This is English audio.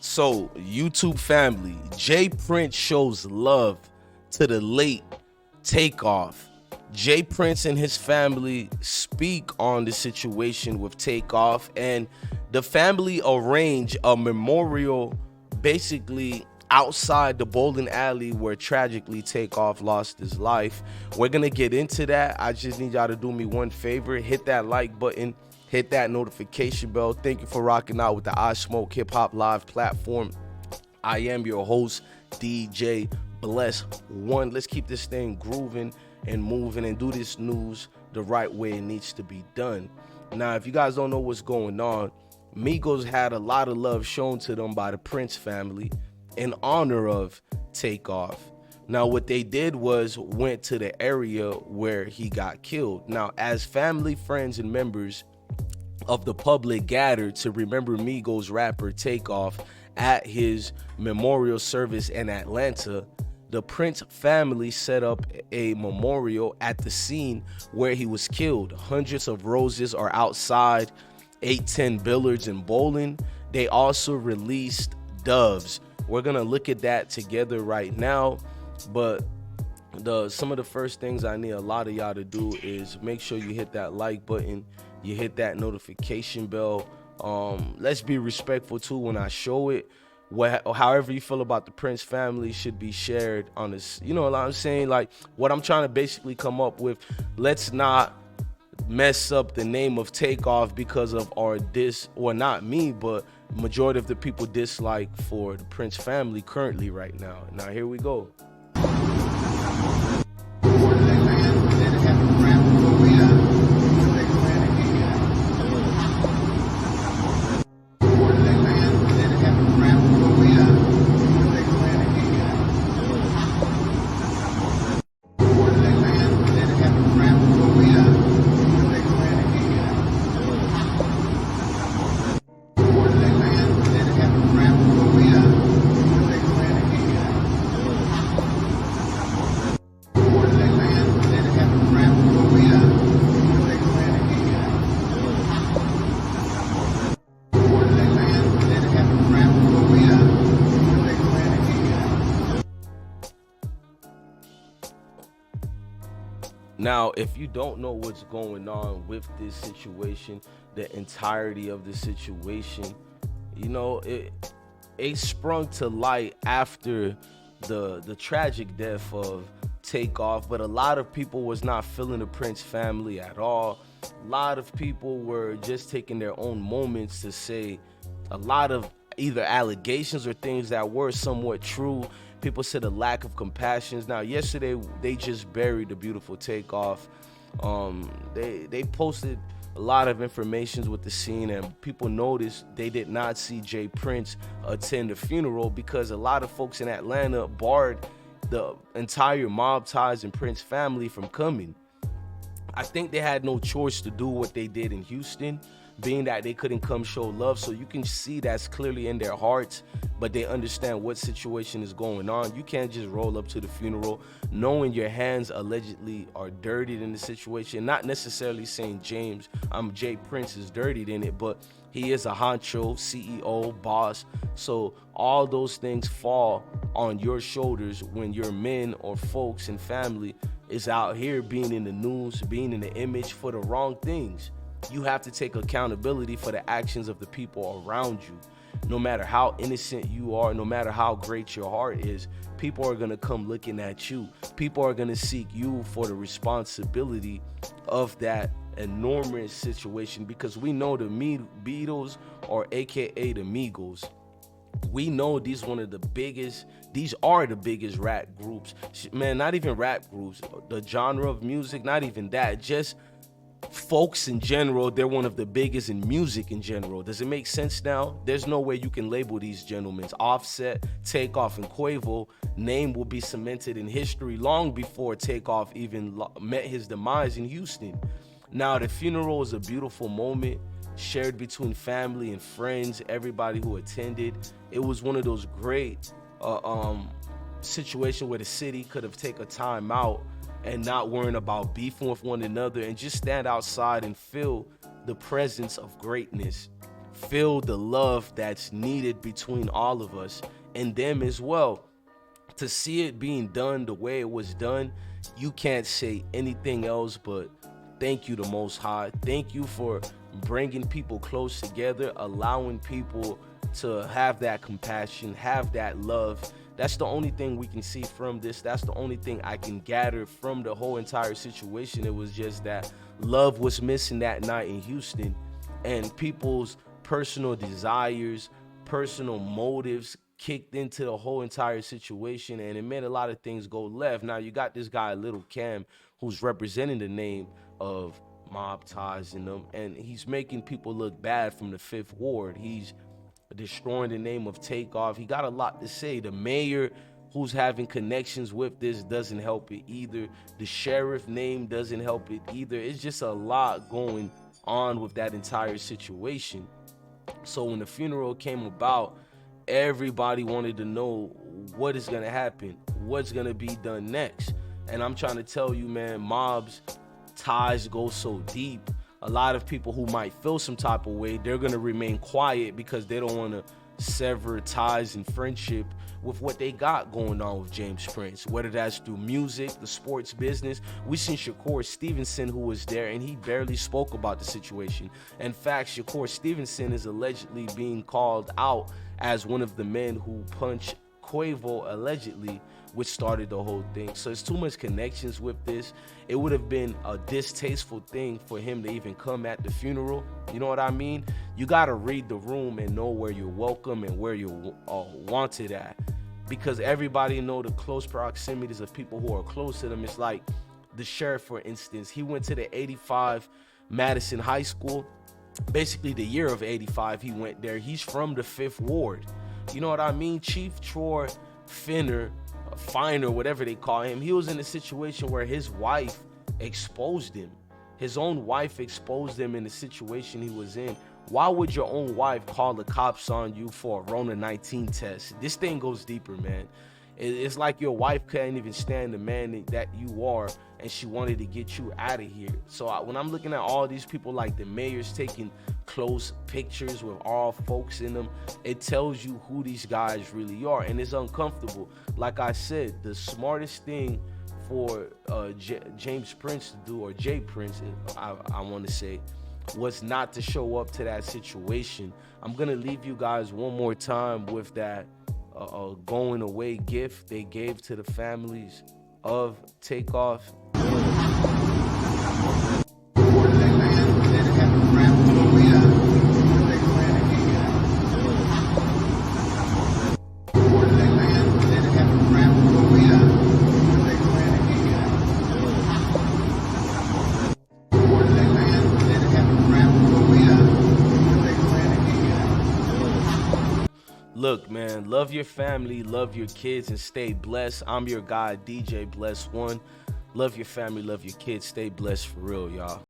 So, YouTube family, Jay Prince shows love to the late Takeoff. Jay Prince and his family speak on the situation with Takeoff, and the family arrange a memorial basically outside the bowling alley where tragically Takeoff lost his life. We're gonna get into that. I just need y'all to do me one favor, hit that like button, hit that notification bell. Thank you for rocking out with the I Smoke Hip Hop Live platform. I am your host, DJ Bless One. Let's keep this thing grooving and moving and do this news the right way it needs to be done. Now, if you guys don't know what's going on, Migos had a lot of love shown to them by the Prince family in honor of Takeoff. Now, what they did was went to the area where he got killed. Now, as family, friends, and members of the public gathered to remember Migos rapper Takeoff at his memorial service in Atlanta, the Prince family set up a memorial at the scene where he was killed. Hundreds of roses are outside 810 billiards and bowling. They also released doves. We're gonna look at that together right now, but some of the first things I need a lot of y'all to do is make sure you hit that like button, you hit that notification bell. Let's be respectful too when I show it. However you feel about the Prince family should be shared on this. You know what I'm saying? Like, what I'm trying to basically come up with, let's not mess up the name of Takeoff because of our not me, but majority of the people dislike for the Prince family currently right now. Now here we go. Now, if you don't know what's going on with this situation, the entirety of the situation, you know, it sprung to light after the tragic death of Takeoff, but a lot of people was not feeling the Prince family at all. A lot of people were just taking their own moments to say a lot of either allegations or things that were somewhat true. People said a lack of compassion. Now, yesterday they just buried the beautiful Takeoff. They posted a lot of information with the scene, and people noticed they did not see Jay Prince attend the funeral because a lot of folks in Atlanta barred the entire Mob Ties and Prince family from coming. I think they had no choice to do what they did in Houston, being that they couldn't come show love. So you can see that's clearly in their hearts, but they understand what situation is going on. You can't just roll up to the funeral knowing your hands allegedly are dirtied in the situation. Not necessarily saying Jay Prince is dirtied in it, but he is a honcho, CEO, boss. So all those things fall on your shoulders when your men or folks and family is out here being in the news, being in the image for the wrong things. You have to take accountability for the actions of the people around you. No matter how innocent you are, no matter how great your heart is, people are going to come looking at you. People are going to seek you for the responsibility of that enormous situation, because we know the Beatles, or AKA the Migos, we know these are the biggest rap groups. Man, not even rap groups, the genre of music, not even that, just folks in general. They're one of the biggest in music in general. Does it make sense now? There's no way you can label these gentlemen. Offset, Takeoff, and Quavo name will be cemented in history long before Takeoff even met his demise in Houston. Now, the funeral is a beautiful moment shared between family and friends, everybody who attended. It was one of those great situations where the city could have taken a time out and not worrying about beefing with one another and just stand outside and feel the presence of greatness. feel the love that's needed between all of us and them as well. To see it being done the way it was done, you can't say anything else but thank you, the Most High. Thank you for bringing people close together, allowing people to have that compassion, have that love. That's the only thing we can see from this. That's the only thing I can gather from the whole entire situation. It was just that love was missing that night in Houston, and people's personal desires, personal motives kicked into the whole entire situation, and it made a lot of things go left. Now you got this guy, Little Cam, who's representing the name of mob ties in them, and he's making people look bad from the Fifth Ward. He's destroying the name of Takeoff. He got a lot to say. The mayor, who's having connections with this, doesn't help it either. The sheriff name doesn't help it either. It's just a lot going on with that entire situation. So when the funeral came about, everybody wanted to know what is going to happen, what's going to be done next. And I'm trying to tell you, man, mobs ties go so deep. A lot of people who might feel some type of way, they're going to remain quiet because they don't want to sever ties and friendship with what they got going on with James Prince, whether that's through music, the sports business. We seen Shakur Stevenson, who was there, and he barely spoke about the situation. In fact, Shakur Stevenson is allegedly being called out as one of the men who punched Quavo, allegedly, which started the whole thing. So it's too much connections with this. It would have been a distasteful thing for him to even come at the funeral. You know what I mean? You got to read the room and know where you're welcome and where you're wanted at, because everybody know the close proximities of people who are close to them. It's like the sheriff, for instance. He went to the 85 Madison High School. Basically the year of 85 he went there. He's from the Fifth Ward. You know what I mean? Chief Troy Finer, whatever they call him, he was in a situation where his wife exposed him. His own wife exposed him in the situation he was in. Why would your own wife call the cops on you for a Rona 19 test? This thing goes deeper, man. It's like your wife can't even stand the man that you are, and she wanted to get you out of here. So when I'm looking at all these people, like the mayors taking close pictures with all folks in them, it tells you who these guys really are, and it's uncomfortable. Like I said, the smartest thing for James Prince to do, or Jay Prince, I want to say, was not to show up to that situation. I'm gonna leave you guys one more time with that going away gift they gave to the families of Takeoff. Look, man, love your family, love your kids, and stay blessed. I'm your guy, DJ Bless One. Love your family, love your kids. Stay blessed for real, y'all.